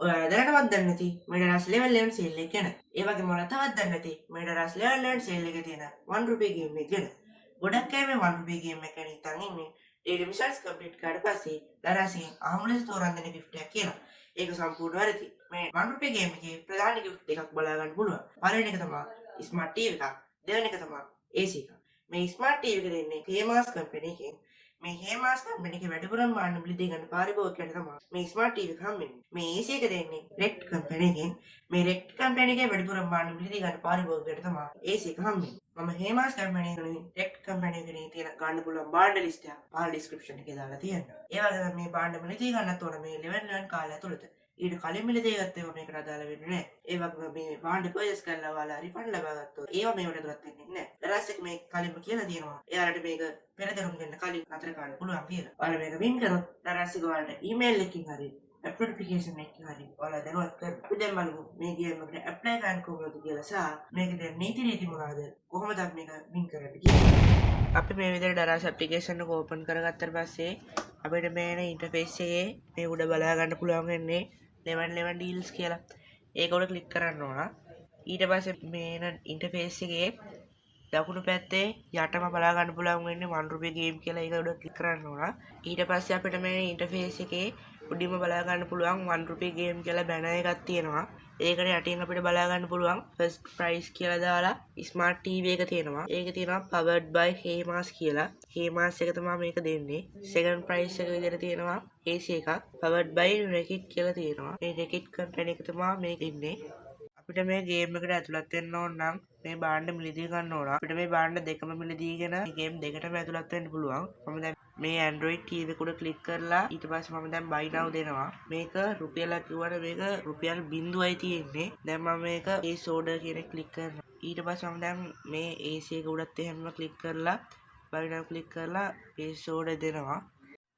ඔයාලා දැනටමත් දන්නේ නැති මෙඩරස් ලෙවල් 11 සේල් එක ගැන. ඒ වගේම ඔයාලා තවත් දන්නේ නැති මෙඩරස් ලෙවල් 11 සේල් එකේ තියෙන 1 රුපිය ගේම් එක ගැන. ගොඩක් අය මේ 1 රුපිය ගේම් එක ගැන හිතන් ඉන්නේ ඩේලි මිෂන්ස් කම්ප්ලීට් කරාට පස්සේ දරාසියෙන් අහමුලෙස් තෝරන් දෙන gift එකක් කියලා. ඒක සම්පූර්ණ වැරදි. මේ 1 රුපිය ගේම් එකේ ප්‍රධාන gift එකක් බලා ගන්න පුළුවන්. පළවෙනි එක තමයි ස්මාර්ට් TV එකක්. දෙවෙනි එක තමයි AC එකක්. මේ ස්මාර්ට් TV එක දෙන්නේ හේමාස් කම්පැනි එකෙන්. මේ හේමාස් කම්පැනි එකේ වැඩිපුරම මාන්න මිලදී ගන්න පාරිභෝගිකයන්ට තමයි මේ ස්මාර්ට් TV එක හම්බෙන්නේ. මේ AC එක දෙන්නේ රෙක්ට් කම්පැනි එකෙන්. මේ රෙක්ට් කම්පැනි එකේ වැඩිපුරම මාන්න මිලදී ගන්න පාරිභෝගිකයන්ට තමයි AC එක හම්බෙන්නේ. මම හේමාස් කම්පැනි එකේ රෙක්ට් කම්පැනි එකේ තියෙන ගන්න පුළුවන් බාණ්ඩ ලිස්ට් එක පහළ ඩිස්ක්‍රිප්ෂන් එකේ දාලා තියෙනවා. ඒ වගේම මේ බාණ්ඩ මිලදී ගන්නත් ඕන මේ ලෙවල් 1 කාලය ඇතුළත. ඊට කලින් මිලදී ගත්තේම මේකට අදාළ වෙන්නේ නැහැ. ඒ වගේම මේ බාණ්ඩ පර්චේස් කරලා ඔයාලා රිෆන්ඩ් ලබා ගත්තොත් ඒවා මේවට ඇතුළත් වෙන්නේ නැහැ. ඊට පස්සේ මේ කලින්ම කියලා තියෙනවා. එයාලට මේක පෙරදරුම් දෙන්න කලින් නතර කරන්න පුළුවන් කියලා. ඔයාලා මේක වින් කරොත් ඊට ඔයාලට ඊමේල් එකකින් හරි ඇප් නොටිෆිකේෂන් එකකින් හරි ඔයාලා දැනුවත් කරන්න. අපි දැන් බලමු මේ ගේම් එකට ඇප්ලයි කරන්න කොහොමද කියලා සහ මේකේ දැන් නීති රීති මොනවාද? කොහොමද අපි මේක වින් කරන්නේ කියලා. අපි මේ විදිහට ඩරාස් ඇප්ලිකේෂන් එක ඕපන් කරගත්තට පස්සේ අපිට මේන ඉන්ටර්ෆේස් එකේ මේ උඩ බලා ගන්න පුළුවන් වෙන්නේ 11 ඩීල්ස් කියලා. ඒක උඩ ක්ලික් කරන්න ඕන. ඊට පස්සේ මේන ඉන්ටර්ෆේස් එකේ දකුණු පැත්තේ යටම බලා ගන්න පුළුවන් වෙන්නේ 1 රුපිය ගේම් කියලා. ඒක උඩ ක්ලික් කරන්න ඕන. ඊට පස්සේ අපිට මේ ඉන්ටර්ෆේස් එකේ උඩින්ම බලා ගන්න පුළුවන් 1 රුපිය ගේම් කියලා බැනර් එකක් තියෙනවා. ඒකට යටින් අපිට බලා ගන්න පුළුවන් ෆස්ට් ප්‍රයිස් කියලා දාලා ස්මාර්ට් TV එක තියෙනවා. ඒක තියෙනවා powered by හේමාස් කියලා. හේමාස් එක තමයි මේක දෙන්නේ. සෙකන්ඩ් ප්‍රයිස් එක විදිහට තියෙනවා AC එකක් powered by Rekit කියලා තියෙනවා. මේ Rekit කම්පැනි එක තමයි මේක ඉන්නේ. අපිට මේ ගේම් එකට ඇතුළත් වෙන්න ඕන නම් මේ බාණ්ඩ මිලදී ගන්න ඕන. අපිට මේ බාණ්ඩ දෙකම මිලදීගෙන මේ ගේම් දෙකටම ඇතුළත් වෙන්න පුළුවන්. මම දැන් මේ Android TV එක උඩ ක්ලික් කරලා ඊට පස්සේ මම දැන් buy now දෙනවා. මේක රුපියලක් කිව්වට මේක රුපියල් 0යි තියෙන්නේ. දැන් මම මේක place order කියන එක ක්ලික් කරනවා. ඊට පස්සේ මම දැන් මේ AC එක උඩත් එහෙම ක්ලික් කරලා buy now ක්ලික් කරලා place order දෙනවා.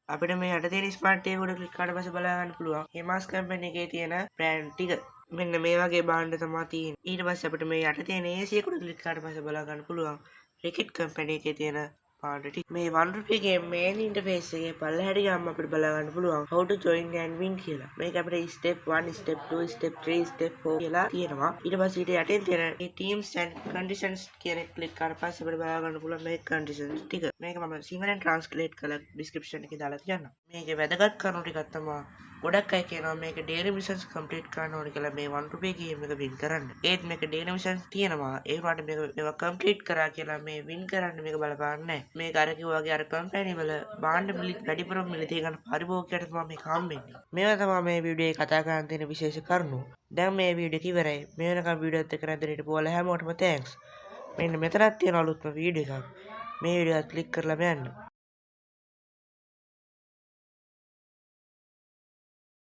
අපිට මේ යට තියෙන ස්මාර්ට් TV උඩ ක්ලික් කරලා පස්සේ බලා ගන්න පුළුවන්. හේමාස් කම්පැනි එකේ තියෙන බ්‍රෑන්ඩ් ටික මෙන්න මේ වගේ බාණ්ඩ තමයි තියෙන්නේ. ඊට පස්සේ අපිට මේ යට තියෙන AC එක උඩ ක්ලික් කරලා පස්සේ බලා ගන්න පුළුවන් Rekit කම්පැනි එකේ තියෙන බාණ්ඩ ටික. මේ 1 රුපිය ගේම් මේන් ඉන්ටර්ෆේස් එකේ පල්ලෙහාට ගියාම අපිට බලා ගන්න පුළුවන් how to join and win කියලා. මේක අපිට step 1, step 2, step 3, step 4 කියලා තියෙනවා. ඊට පස්සේ ඊට යටින් තියෙන මේ teams and conditions කියන එක ක්ලික් කරලා පස්සේ අපිට බලා ගන්න පුළුවන් මේ conditions ටික. මේක මම සිංහලෙන් translate කරලා description එකේ දාලා තියන්නම්. මේකේ වැදගත් කරුණු ටිකක් තමයි ගොඩක් අය කියනවා මේක daily missions complete කරන්න ඕනේ කියලා මේ 1 රුපිය ගේම් එක win කරන්න. ඒත් මේක daily missions තියෙනවා. ඒ වුණාට මේක complete කරා කියලා මේ win කරන්න මේක බලපාන්නේ නැහැ. මේක අර කිව්වා වගේ අර කම්පැනි වල බාණ්ඩ වැඩිපුරම මිලදී ගන්න පරිභෝගිකයට තමයි මේක හම්බෙන්නේ. මේවා තමයි මේ වීඩියෝ එකේ කතා කරන්න තියෙන විශේෂ කරුණු. දැන් මේ වීඩියෝ එක ඉවරයි. මේ වෙනකම් වීඩියෝ එකත් එක්ක නැද්ද හිටපුවාලා හැමෝටම thanks. මෙන්න මෙතනක් තියෙන අලුත්ම වීඩියෝ එකක්. මේ වීඩියෝ එක ක්ලික් කරලා බලන්න.